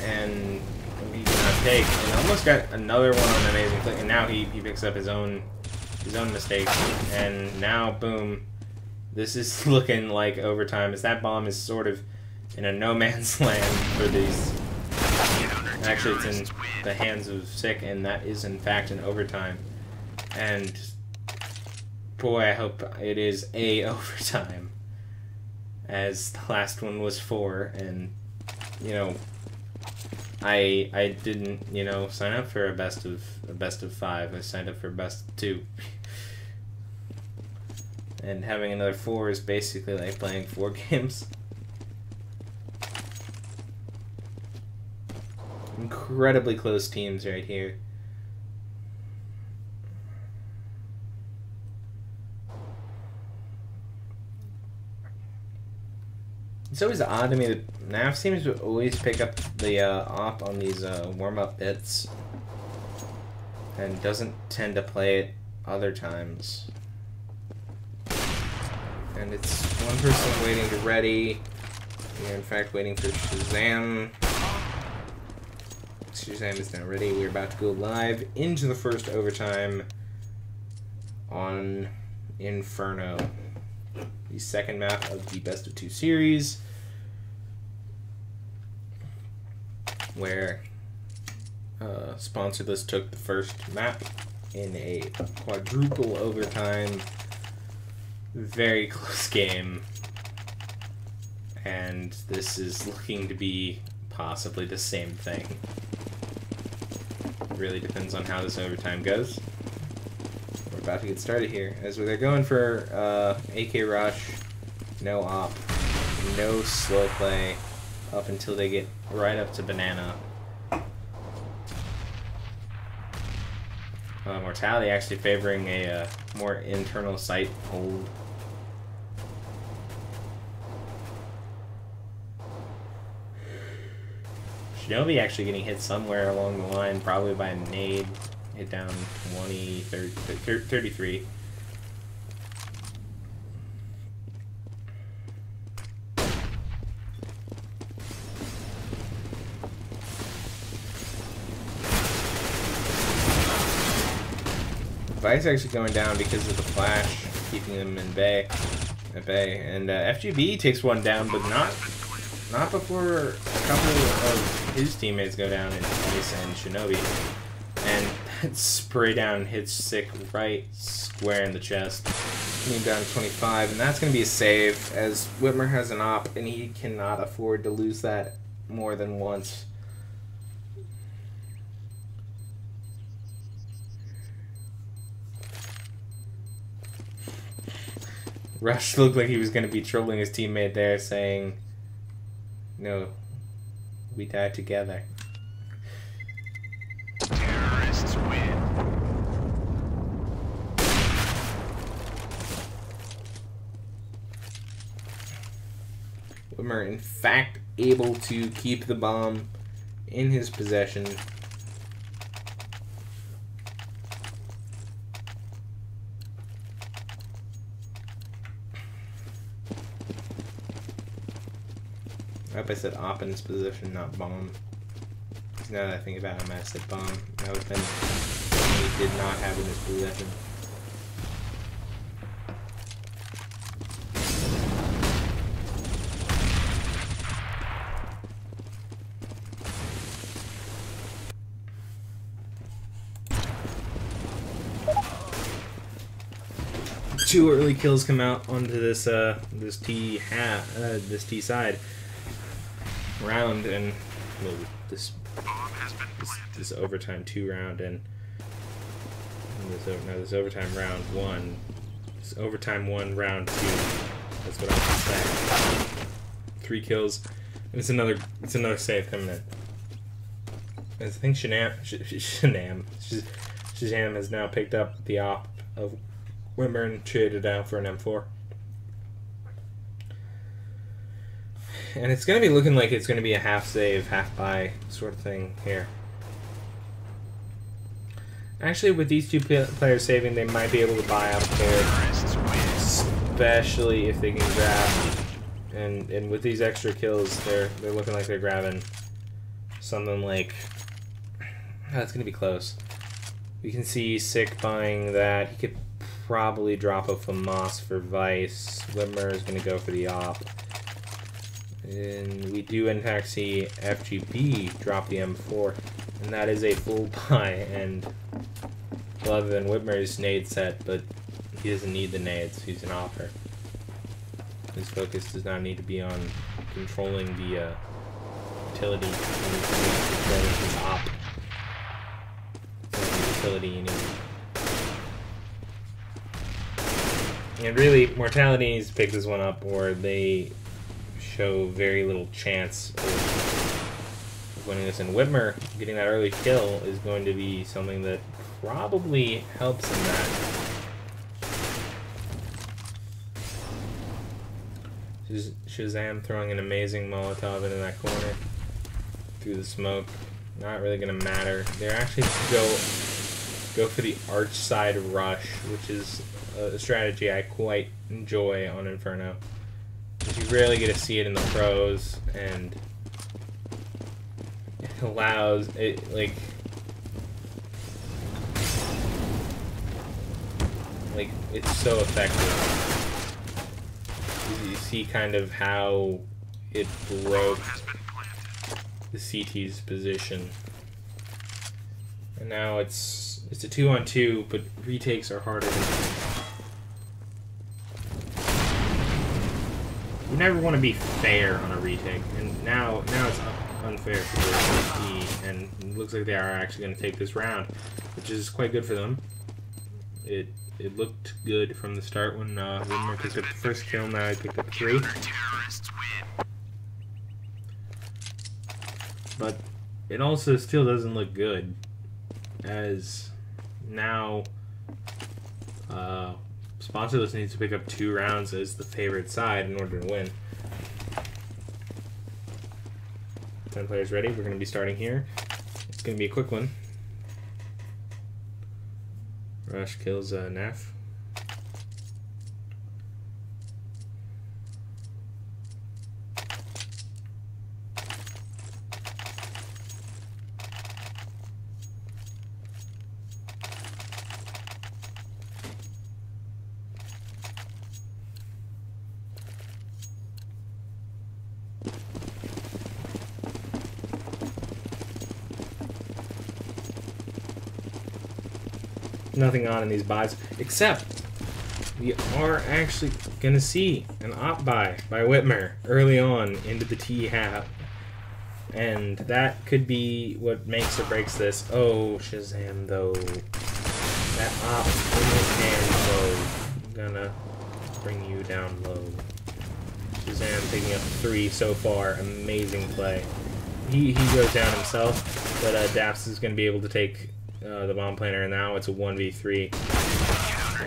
And he did not take. And almost got another one on an amazing click. And now he picks up his own mistakes. And now, boom. This is looking like overtime, as that bomb is sort of in a no man's land for these. Actually, it's in the hands of Sick, and that is in fact an overtime. And boy, I hope it is a overtime, as the last one was 4, and you know, I didn't, you know, sign up for a best of 5. I signed up for a best of 2. And having another 4 is basically like playing 4 games. Incredibly close teams right here. It's always odd to me that NAF seems to always pick up the op on these warm-up bits, and doesn't tend to play it other times. And it's one person waiting to ready. You're in fact waiting for Shazam. Shazam is now ready. We're about to go live into the first overtime on Inferno, the second map of the best of 2 series, where Sponsorless took the first map in a quadruple overtime, very close game, and this is looking to be possibly the same thing. It really depends on how this overtime goes. We're about to get started here, as they're going for AK rush, no op, no slow play, up until they get right up to banana. Mortality actually favoring a more internal sight hold. Shinobi actually getting hit somewhere along the line, probably by a nade. Hit down 20, 30, 33. Vice actually going down because of the flash, keeping them at bay. And FGB takes one down, but not before a couple of his teammates go down in Vice and Shinobi. And that spray down hits Sick right square in the chest. Coming down to 25, and that's going to be a save, as Whitmer has an op, and he cannot afford to lose that more than once. Rush looked like he was going to be trolling his teammate there, saying, "No, we die together." Terrorists win. Whitmer, in fact, able to keep the bomb in his possession. I hope I said op in his position, not bomb. Now that I think about it, I said bomb. That would have been he did not have in his possession. Two early kills come out onto this this T side round, and well, this overtime 2 round, and this overtime round 1, this overtime 1 round 2. That's what I was saying. 3 kills, and it's another save coming in. I think Shazam has now picked up the op of Whitmer and traded out for an M4. And it's going to be looking like it's going to be a half save, half buy sort of thing here. Actually, with these 2 players saving, they might be able to buy up there, especially if they can grab. And with these extra kills, they're looking like they're grabbing something like. Oh, it's going to be close. We can see Sick buying that. He could probably drop a FAMAS for Vice. Whitmer is going to go for the op. And we do in fact see FGB drop the M4, and that is a full buy, and other than Whitmer's nade set, but he doesn't need the nades, he's an opper. His focus does not need to be on controlling the utility, controlling his op. The utility you need. And really, Mortality needs to pick this one up, or they show very little chance of winning this. And Whitmer getting that early kill is going to be something that probably helps in that. Shazam throwing an amazing Molotov into that corner through the smoke. Not really going to matter. They're actually go for the arch side rush, which is a strategy I quite enjoy on Inferno. You rarely get to see it in the pros, and allows it like it's so effective. You see kind of how it broke the CT's position, and now it's a 2-on-2, but retakes are harder. You never want to be fair on a retake, and now it's unfair for the CT, and it looks like they are actually going to take this round, which is quite good for them. It looked good from the start when Winmore picked up the first kill. Now he picked up 3. But it also still doesn't look good, as now Sponsorless needs to pick up 2 rounds as the favorite side in order to win. 10 players ready. We're going to be starting here. It's going to be a quick one. Rush kills Naf. Nothing on in these buys, except we are actually going to see an op buy by Whitmer early on into the T half. And that could be what makes or breaks this. Oh, Shazam, though. That op in his hand, though. Gonna bring you down low. Shazam picking up 3 so far. Amazing play. He goes down himself, but Daps is going to be able to take the bomb planter, and now it's a 1v3,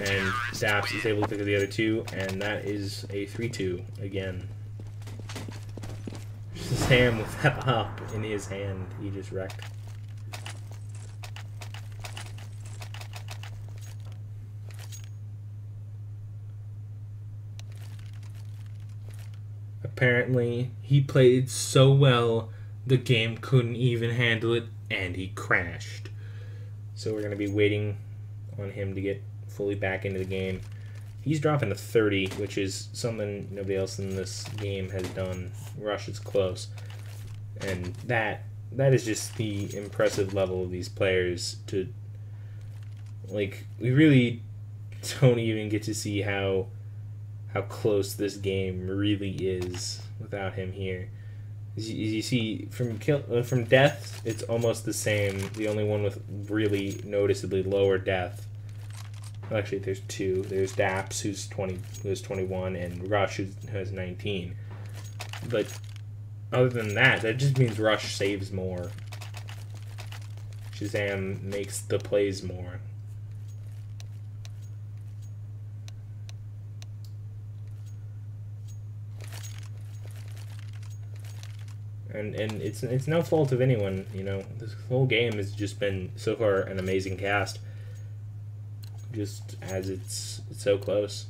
and Daps is able to pick up the other 2, and that is a 3-2 again. Sam with that up in his hand, he just wrecked. Apparently, he played so well, the game couldn't even handle it, and he crashed. So we're going to be waiting on him to get fully back into the game. He's dropping to 30, which is something nobody else in this game has done. Rush is close. And that is just the impressive level of these players to, like, we really don't even get to see how close this game really is without him here. As you see, from death, it's almost the same. The only one with really noticeably lower death. Well, actually, there's 2. There's Daps, who has 21, and Rush, who has 19. But other than that, that just means Rush saves more. Shazam makes the plays more. And it's no fault of anyone, you know. This whole game has just been so far an amazing cast. Just as it's so close.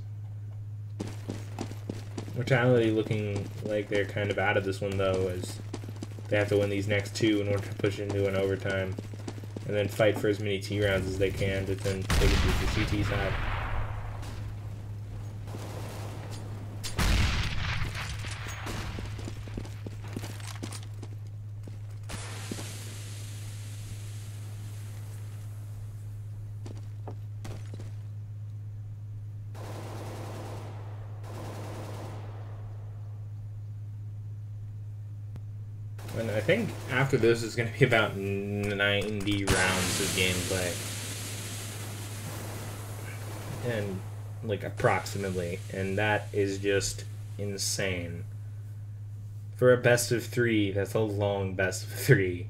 Mortality looking like they're kind of out of this one though, as they have to win these next 2 in order to push into an overtime, and then fight for as many T rounds as they can to then take it to the CT side. And I think after this is going to be about 90 rounds of gameplay. And, like, approximately. And that is just insane. For a best of 3, that's a long best of 3.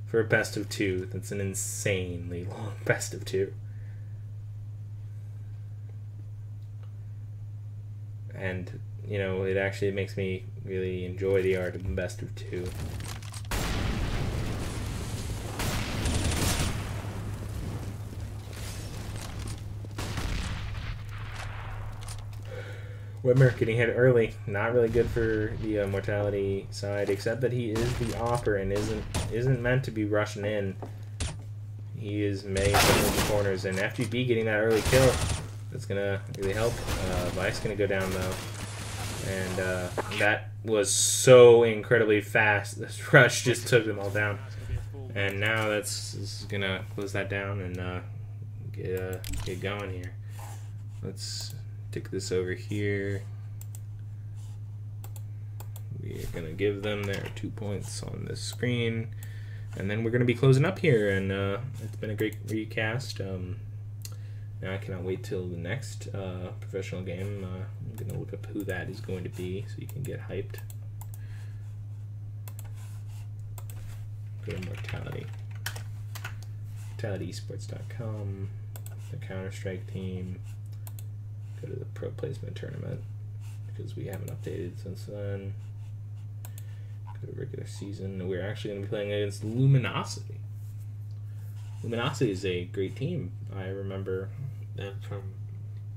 For a best of 2, that's an insanely long best of 2. And, you know, it actually makes me really enjoy the art of the best of 2. Whitmer getting hit early. Not really good for the Mortality side, except that he is the offer and isn't meant to be rushing in. He is made to hold the corners, and FGB getting that early kill. That's gonna really help. Vice gonna go down though, and that was so incredibly fast. This rush just took them all down, and now this is gonna close that down and get going here. Let's take this over here. We are gonna give them their 2 points on the screen, and then we're gonna be closing up here. And it's been a great recast. Now I cannot wait till the next professional game. I'm going to look up who that is going to be so you can get hyped. Go to Mortality. Mortality eSports.com. The Counter-Strike team. Go to the Pro Placement Tournament because we haven't updated since then. Go to regular season. We're actually going to be playing against Luminosity. Luminosity is a great team. I remember them from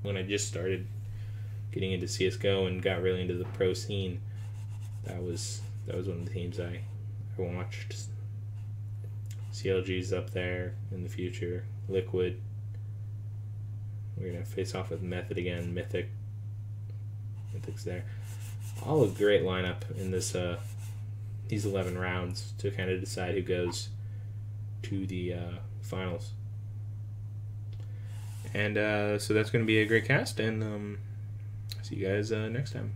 when I just started getting into CSGO and got really into the pro scene. That was one of the teams I watched. CLG's up there in the future. Liquid. We're gonna face off with Method again. Mythic's there. All a great lineup in this these 11 rounds to kind of decide who goes to the finals. And so that's going to be a great cast, and see you guys next time.